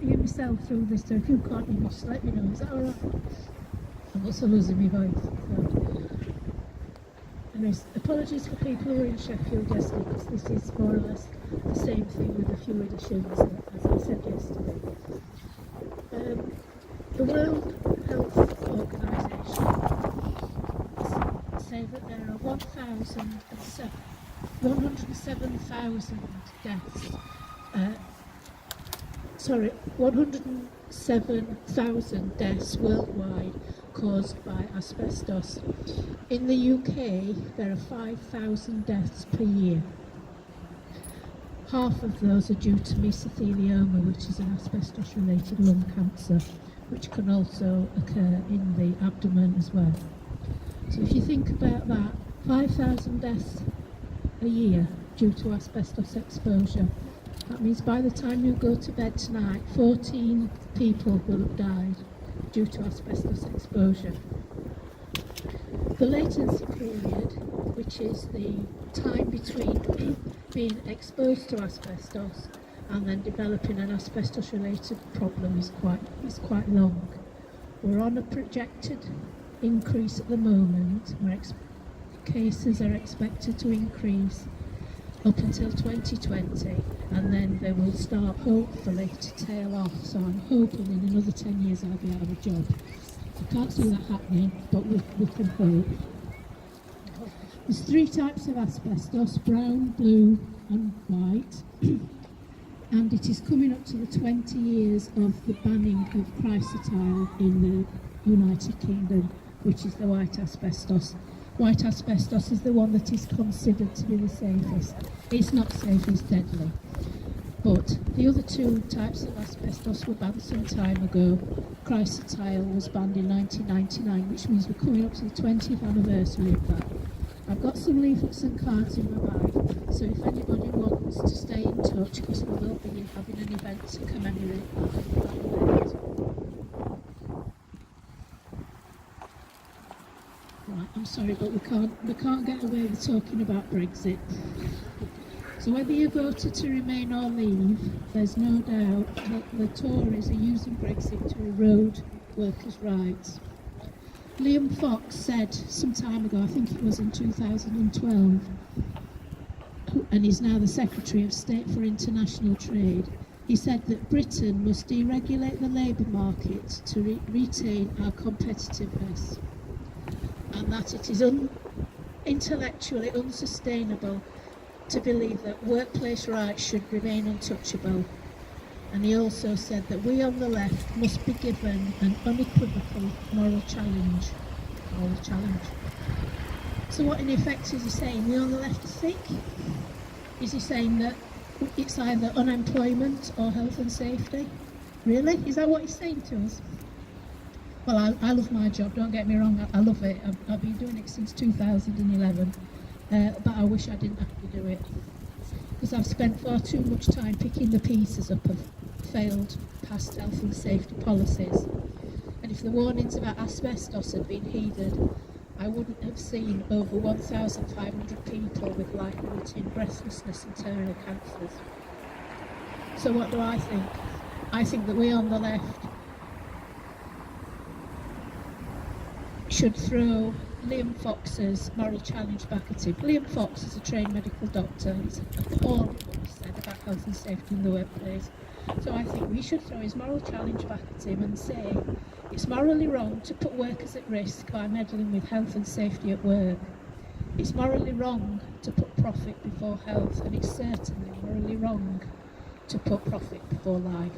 hear myself through this, so if you can't hear me, just let me know. Is that all right? I'm also losing my voice. So. Anyways, apologies for people who are in Sheffield yesterday, because this is more or less the same thing with a few additions, as I said yesterday. The World Health Organisation say that there are 107,000 deaths. 107,000 deaths worldwide caused by asbestos. In the UK, there are 5,000 deaths per year. Half of those are due to mesothelioma, which is an asbestos-related lung cancer, which can also occur in the abdomen as well. So if you think about that, 5,000 deaths a year due to asbestos exposure. That means by the time you go to bed tonight, 14 people will have died due to asbestos exposure. The latency period, which is the time between being exposed to asbestos and then developing an asbestos-related problem, is quite long. We're on a projected increase at the moment, where cases are expected to increase up until 2020, and then they will start hopefully to tail off. So I'm hoping in another 10 years I'll be out of a job. I can't see that happening, but we can hope. There's 3 types of asbestos: brown, blue and white. And it is coming up to the 20 years of the banning of chrysotile in the United Kingdom, which is the white asbestos. White asbestos is the one that is considered to be the safest. It's not safe, it's deadly. But the other 2 types of asbestos were banned some time ago. Chrysotile was banned in 1999, which means we're coming up to the 20th anniversary of that. I've got some leaflets and cards in my bag, so if anybody wants to stay in touch, because we will be having an event to commemorate that. Right, I'm sorry, but we can't get away with talking about Brexit. So whether you voted to remain or leave, there's no doubt that the Tories are using Brexit to erode workers' rights. Liam Fox said some time ago, I think it was in 2012, and he's now the Secretary of State for International Trade, he said that Britain must deregulate the labour market to retain our competitiveness, and that it is intellectually unsustainable to believe that workplace rights should remain untouchable. And he also said that we on the left must be given an unequivocal moral challenge. So what in effect is he saying? We on the left are sick? Is he saying that it's either unemployment or health and safety? Really? Is that what he's saying to us? Well, I love my job, don't get me wrong, I love it. I've been doing it since 2011, but I wish I didn't have to do it. Because I've spent far too much time picking the pieces up of failed past health and safety policies. And if the warnings about asbestos had been heeded, I wouldn't have seen over 1,500 people with life-limiting breathlessness and terminal cancers. So what do I think? I think that we on the left should throw Liam Fox's moral challenge back at him. Liam Fox is a trained medical doctor. He's appalling what he said about health and safety in the workplace. So I think we should throw his moral challenge back at him and say it's morally wrong to put workers at risk by meddling with health and safety at work. It's morally wrong to put profit before health, and it's certainly morally wrong to put profit before life.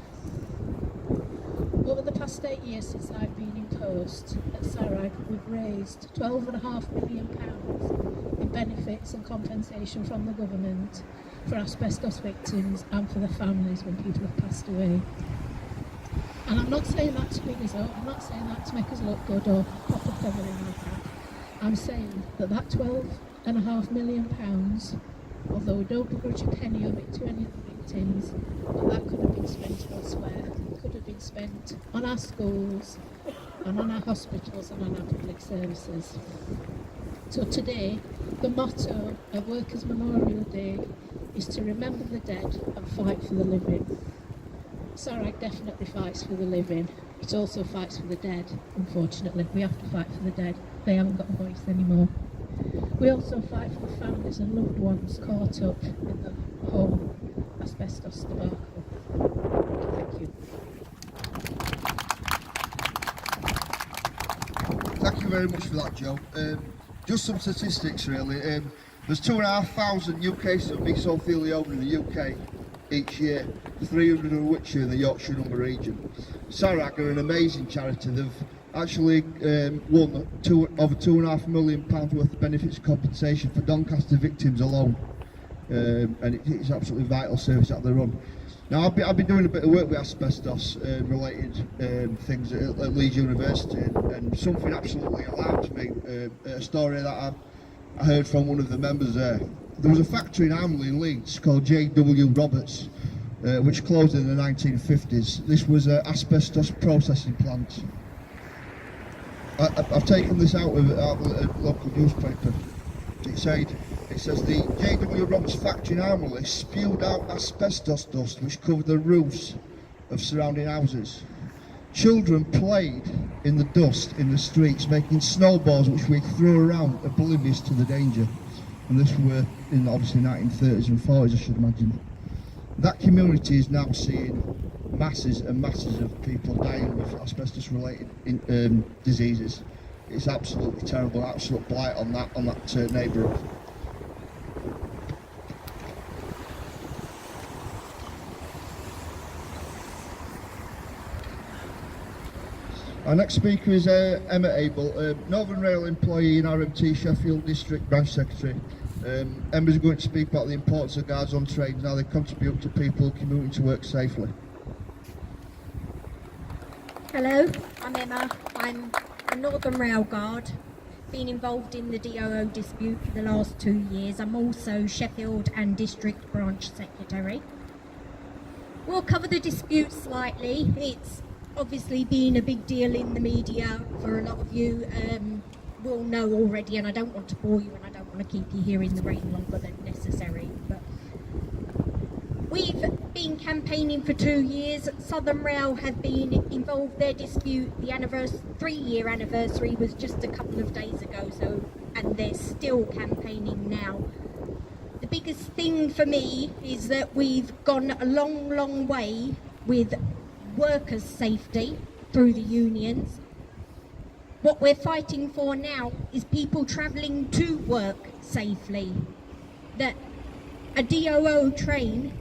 Over the past 8 years since I've been in post at Sarag, we've raised £12.5 million in benefits and compensation from the government for asbestos victims and for their families when people have passed away. And I'm not saying that to big us up, I'm not saying that to make us look good or pop a feather in our cap. I'm saying that £12.5 million, although we don't begrudge a penny of it to any of the victims, but that could have been spent elsewhere. It could have been spent on our schools, and on our hospitals and on our public services. So today, the motto of Workers' Memorial Day is to remember the dead and fight for the living. SARAG definitely fights for the living. It also fights for the dead, unfortunately. We have to fight for the dead. They haven't got a voice anymore. We also fight for the families and loved ones caught up in the whole asbestos debacle. Thank you. Thank you very much for that, Jo. Just some statistics, really. There's 2,500 new cases of mesothelioma in the UK each year, 300 of which are in the Yorkshire Number region. SARAG are an amazing charity. They've actually won over £2.5 million worth of benefits compensation for Doncaster victims alone, and it's absolutely vital service that they run. Now, I've been doing a bit of work with asbestos related things at Leeds University, and something absolutely alarmed me, a story that I heard from one of the members there. There was a factory in Armley in Leeds called J.W. Roberts, which closed in the 1950s. This was an asbestos processing plant. I've taken this out of a local newspaper. It says the J.W. Roberts factory in Armley spewed out asbestos dust which covered the roofs of surrounding houses. Children played in the dust in the streets, making snowballs which we threw around, oblivious to the danger. And this were in obviously 1930s and 40s, I should imagine. That community is now seeing masses and masses of people dying with asbestos-related diseases. It's absolutely terrible, absolute blight on that neighbourhood. Our next speaker is Abel, Northern Rail employee in RMT Sheffield District Branch Secretary. Emma's going to speak about the importance of guards on trains and how they contribute to people commuting to work safely. Hello, I'm Emma. I'm a Northern Rail guard, been involved in the DOO dispute for the last 2 years. I'm also Sheffield and District Branch Secretary. We'll cover the dispute slightly. It's obviously been a big deal in the media for a lot of you will know already, and I don't want to bore you and I don't want to keep you here in the rain longer than necessary. But we've been campaigning for 2 years. Southern Rail have been involved. Their dispute, the 3-year anniversary was just a couple of days ago, and they're still campaigning now. The biggest thing for me is that we've gone a long way with workers' safety through the unions. What we're fighting for now is people travelling to work safely. That a DOO train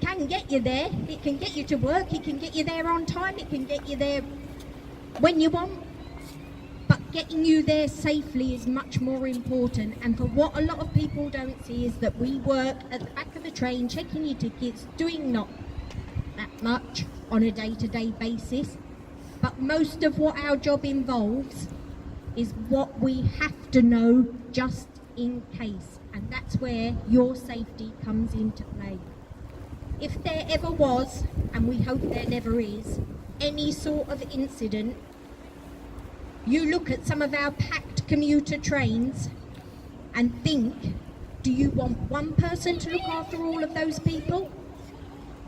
can get you there, it can get you to work, it can get you there on time, it can get you there when you want, but getting you there safely is much more important. And for what a lot of people don't see is that we work at the back of the train, checking your tickets, doing not that much on a day-to-day basis, but most of what our job involves is what we have to know just in case, and that's where your safety comes into play. If there ever was, and we hope there never is, any sort of incident, you look at some of our packed commuter trains and think, do you want one person to look after all of those people?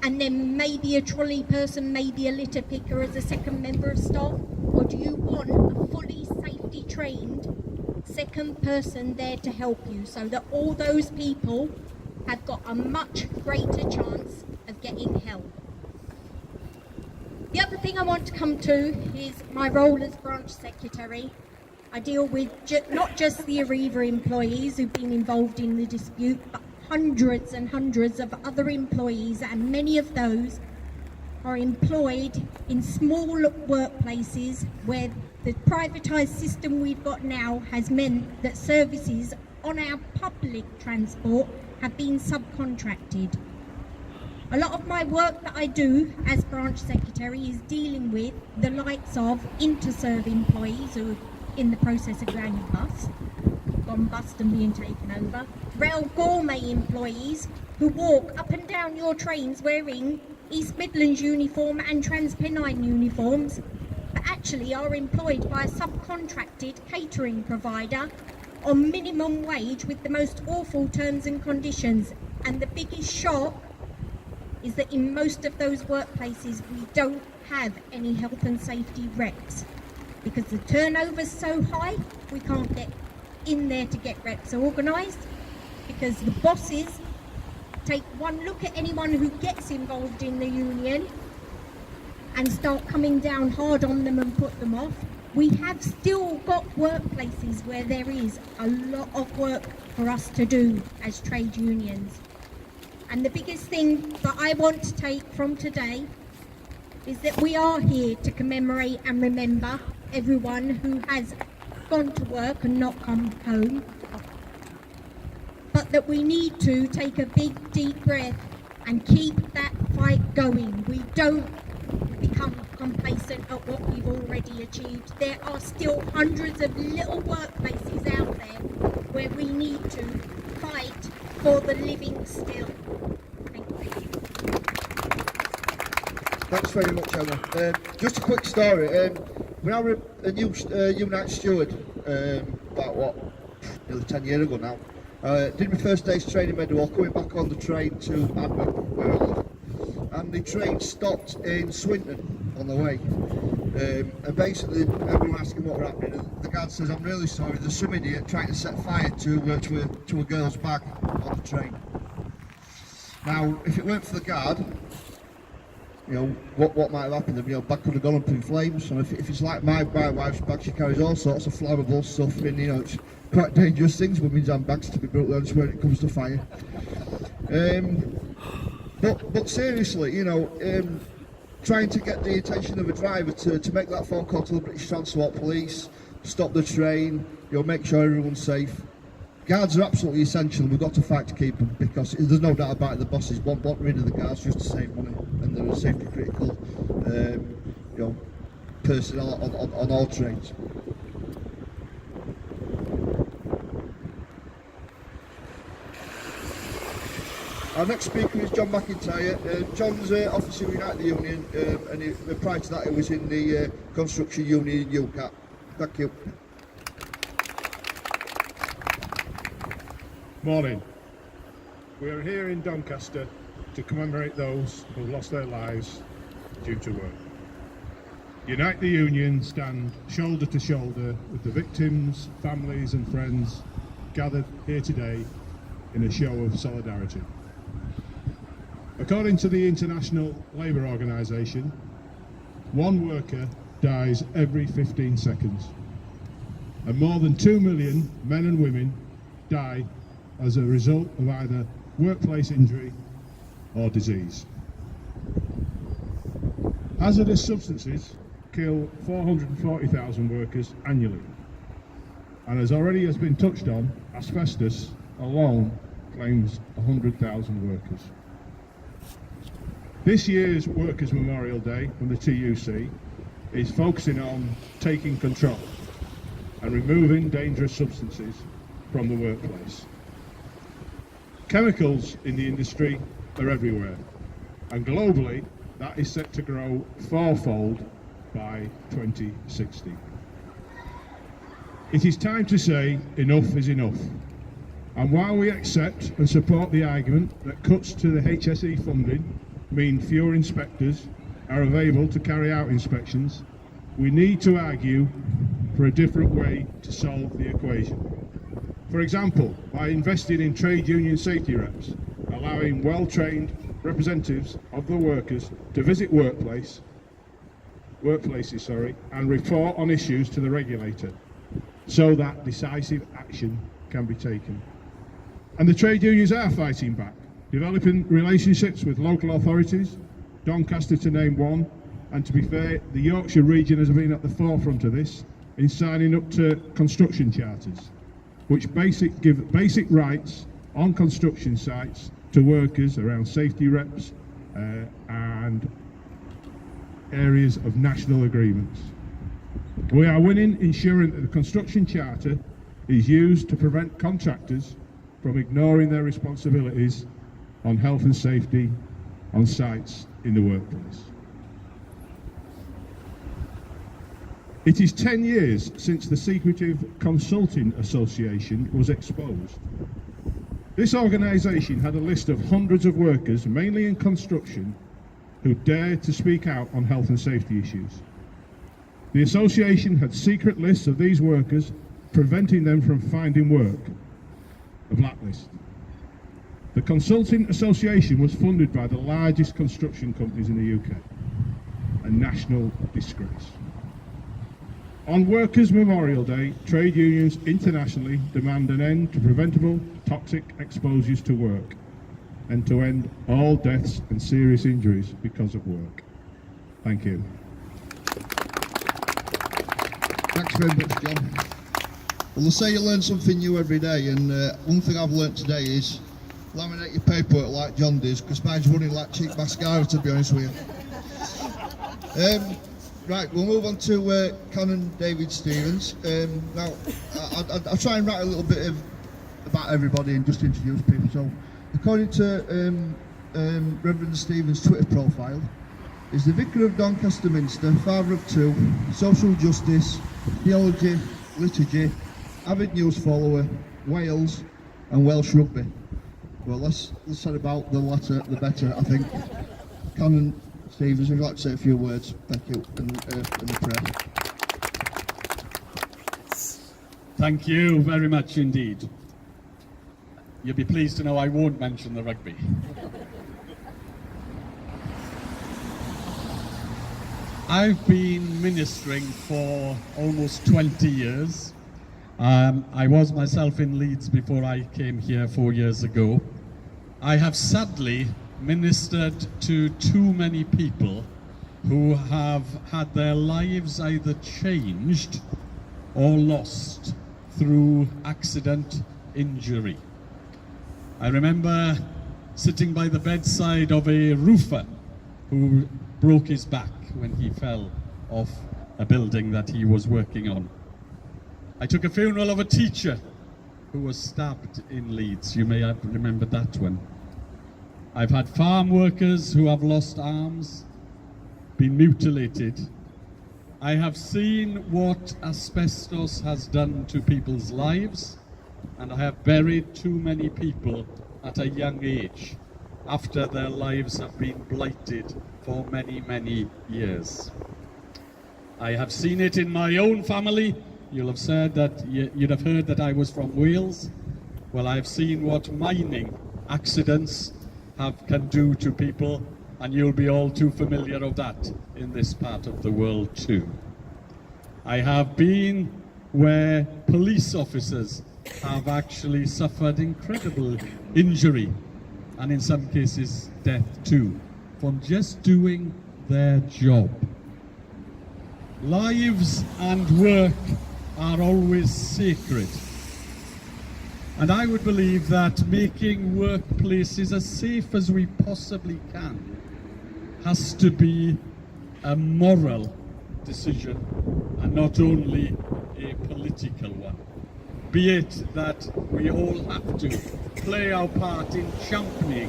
And then maybe a trolley person, maybe a litter picker as a second member of staff? Or do you want a fully safety trained second person there to help you, so that all those people have got a much greater chance of getting help? The other thing I want to come to is my role as branch secretary. I deal with not just the Arriva employees who've been involved in the dispute, but hundreds and hundreds of other employees, and many of those are employed in small workplaces where the privatised system we've got now has meant that services on our public transport have been subcontracted. A lot of my work that I do as branch secretary is dealing with the likes of Interserve employees who are in the process of going gone bust and being taken over, Rail Gourmet employees who walk up and down your trains wearing East Midlands uniform and TransPennine uniforms, but actually are employed by a subcontracted catering provider on minimum wage with the most awful terms and conditions. And the biggest shock is that in most of those workplaces we don't have any health and safety reps because the turnover's so high we can't get in there to get reps organised, because the bosses take one look at anyone who gets involved in the union and start coming down hard on them and put them off. We have still got workplaces where there is a lot of work for us to do as trade unions. And the biggest thing that I want to take from today is that we are here to commemorate and remember everyone who has gone to work and not come home, but that we need to take a big deep breath and keep that fight going. We don't become complacent at what we've already achieved. There are still hundreds of little workplaces out there where we need to fight for the living still. Thank you. Thanks very much, Emma. Just a quick story. When I was a new Unite steward, about nearly 10 years ago now, did my first day's training medal coming back on the train to Abel, where I live. And the train stopped in Swinton on the way. And basically everyone asking what were happening, and the guard says, "I'm really sorry, there's some idiot trying to set fire to a girl's bag on the train." Now, if it weren't for the guard, you know, what might have happened? You know, bag could have gone up in flames. And if it's like my wife's bag, she carries all sorts of flammable stuff in. You know, it's quite dangerous things, women's handbags, to be brutally honest, when it comes to fire. But seriously, you know, trying to get the attention of a driver to make that phone call to the British Transport Police, stop the train, you know, make sure everyone's safe. Guards are absolutely essential, and we've got to fight to keep them, because there's no doubt about it, the bosses want rid of the guards just to save money, and they're a safety critical, you know, personnel on all trains. Our next speaker is Jon McIntyre. John's officer of Unite the Union, and prior to that he was in the construction union in UCAT. Thank you. Morning. We are here in Doncaster to commemorate those who lost their lives due to work. Unite the Union stand shoulder to shoulder with the victims, families and friends gathered here today in a show of solidarity. According to the International Labour Organisation, one worker dies every 15 seconds, and more than 2 million men and women die as a result of either workplace injury or disease. Hazardous substances kill 440,000 workers annually, and as already has been touched on, asbestos alone claims 100,000 workers. This year's Workers' Memorial Day from the TUC is focusing on taking control and removing dangerous substances from the workplace. Chemicals in the industry are everywhere, and globally that is set to grow fourfold by 2060. It is time to say enough is enough, and while we accept and support the argument that cuts to the HSE funding mean fewer inspectors are available to carry out inspections, we need to argue for a different way to solve the equation. For example, by investing in trade union safety reps, allowing well-trained representatives of the workers to visit workplaces and report on issues to the regulator, so that decisive action can be taken. And the trade unions are fighting back, developing relationships with local authorities, Doncaster to name one, and to be fair, the Yorkshire region has been at the forefront of this in signing up to construction charters, which give basic rights on construction sites to workers around safety reps and areas of national agreements. We are winning, ensuring that the construction charter is used to prevent contractors from ignoring their responsibilities on health and safety on sites in the workplace. It is 10 years since the Secretive Consulting Association was exposed. This organisation had a list of hundreds of workers, mainly in construction, who dared to speak out on health and safety issues. The association had secret lists of these workers, preventing them from finding work, a blacklist. The Consulting Association was funded by the largest construction companies in the UK, a national disgrace. On Workers' Memorial Day, trade unions internationally demand an end to preventable toxic exposures to work and to end all deaths and serious injuries because of work. Thank you. Thanks very much, John. Well, they say you learn something new every day, and one thing I've learnt today is laminate your paperwork like John does, because mine's running like cheap mascara, to be honest with you. Right, we'll move on to Canon David Stevens. Now, I'll try and write a little bit about everybody and just introduce people. So, according to Reverend Stevens' Twitter profile, is the Vicar of Doncaster Minster, father of two, social justice, theology, liturgy, avid news follower, Wales and Welsh rugby. Well, let's say about the latter, the better, I think. Canon Stevens, would you like to say a few words? Thank you, and the prayer. Thank you very much indeed. You'll be pleased to know I won't mention the rugby. I've been ministering for almost 20 years. I was myself in Leeds before I came here 4 years ago. I have sadly ministered to too many people who have had their lives either changed or lost through accident, injury. I remember sitting by the bedside of a roofer who broke his back when he fell off a building that he was working on. I took a funeral of a teacher who was stabbed in Leeds. You may have remembered that one. I've had farm workers who have lost arms, been mutilated. I have seen what asbestos has done to people's lives, and I have buried too many people at a young age after their lives have been blighted for many, many years. I have seen it in my own family. You'll have said that, you'd have heard that I was from Wales. Well, I've seen what mining accidents can do to people, and you'll be all too familiar of that in this part of the world too. I have been where police officers have actually suffered incredible injury, and in some cases death too, from just doing their job. Lives and work are always sacred. And I would believe that making workplaces as safe as we possibly can has to be a moral decision and not only a political one. Be it that we all have to play our part in championing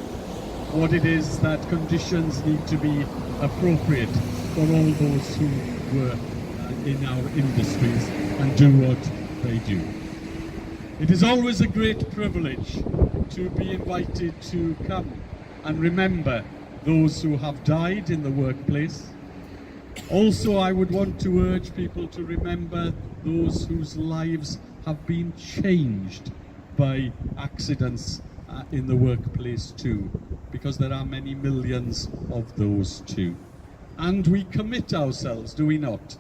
what it is that conditions need to be appropriate for all those who work in our industries and do what they do. It is always a great privilege to be invited to come and remember those who have died in the workplace. Also, I would want to urge people to remember those whose lives have been changed by accidents in the workplace too, because there are many millions of those too. And we commit ourselves, do we not,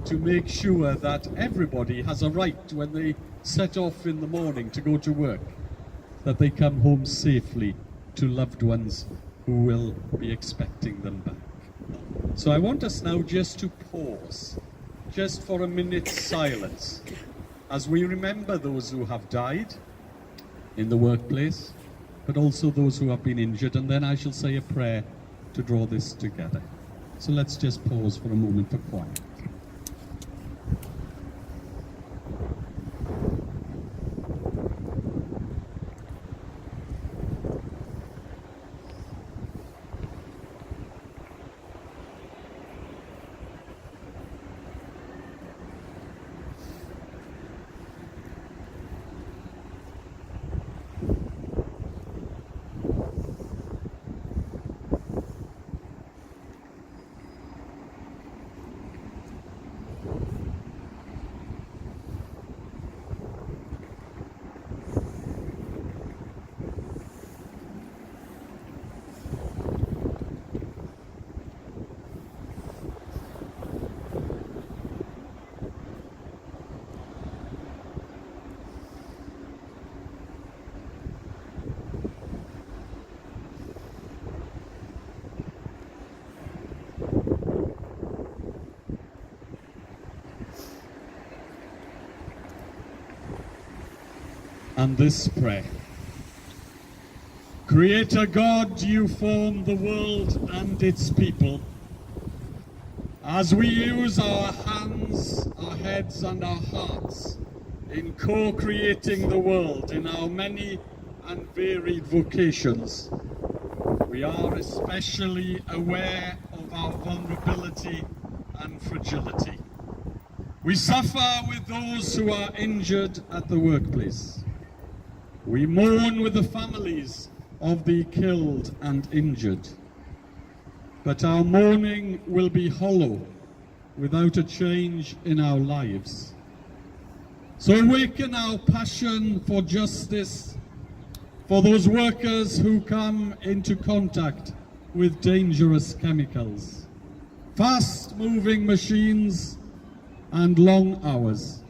to make sure that everybody has a right when they set off in the morning to go to work, that they come home safely to loved ones who will be expecting them back. So I want us now just to pause, just for a minute's silence, as we remember those who have died in the workplace, but also those who have been injured, and then I shall say a prayer to draw this together. So let's just pause for a moment for quiet. and this prayer. Creator God, you form the world and its people. As we use our hands, our heads and our hearts in co-creating the world in our many and varied vocations, we are especially aware of our vulnerability and fragility. We suffer with those who are injured at the workplace. We mourn with the families of the killed and injured. But our mourning will be hollow without a change in our lives. So awaken our passion for justice, for those workers who come into contact with dangerous chemicals, fast-moving machines and long hours,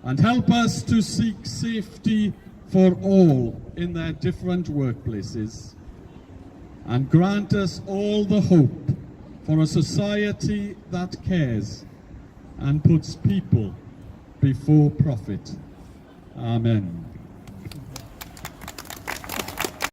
and help us to seek safety for all in their different workplaces, and grant us all the hope for a society that cares and puts people before profit. Amen.